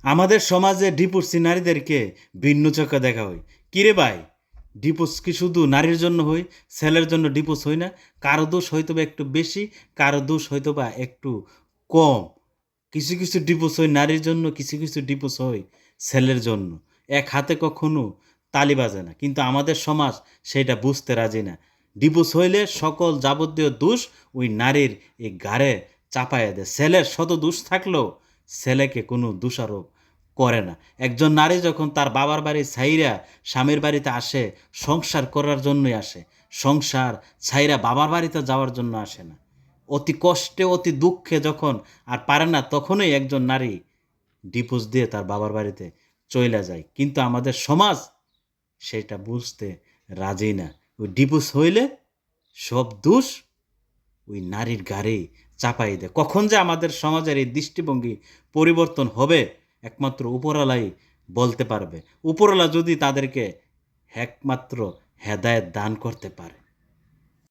আমাদের সমাজে ডিভোর্সি নারীদেরকে ভিন্ন চোখে দেখা হয়। কিরে ভাই, ডিভোর্স কি শুধু নারীর জন্য হয়? ছেলের জন্য ডিভোর্স হয় না? কারো দোষ হয়তো বা একটু বেশি, কারো দোষ হয়তো বা একটু কম। কিছু কিছু ডিভোর্স হয় নারীর জন্য, কিছু কিছু ডিভোর্স হয় ছেলের জন্য। এক হাতে কখনো তালি বাজে না, কিন্তু আমাদের সমাজ সেটা বুঝতে রাজি না। ডিভোর্স হইলে সকল যাবতীয় দোষ ওই নারীর এই ঘাড়ে চাপাইয়া দেয়। ছেলের শত দোষ থাকলেও ছেলেকে কোনো দোষারোপ করে না। একজন নারী যখন তার বাবার বাড়ি ছাইরা স্বামীর বাড়িতে আসে, সংসার করার জন্যই আসে। সংসার ছাইরা বাবার বাড়িতে যাওয়ার জন্য আসে না। অতি কষ্টে অতি দুঃখে যখন আর পারে না, তখনই একজন নারী ডিভোর্স দিয়ে তার বাবার বাড়িতে চইলা যায়। কিন্তু আমাদের সমাজ সেটা বুঝতে রাজি না। ওই ডিভোর্স হইলে সব দোষ ওই নারীর ঘাড়েই চাপাই দেয়। কখন যে আমাদের সমাজের এই দৃষ্টিভঙ্গি পরিবর্তন হবে, একমাত্র উপরওয়ালাই বলতে পারবে। উপরওয়ালা যদি তাদেরকে একমাত্র হেদায়েত দান করতে পারে।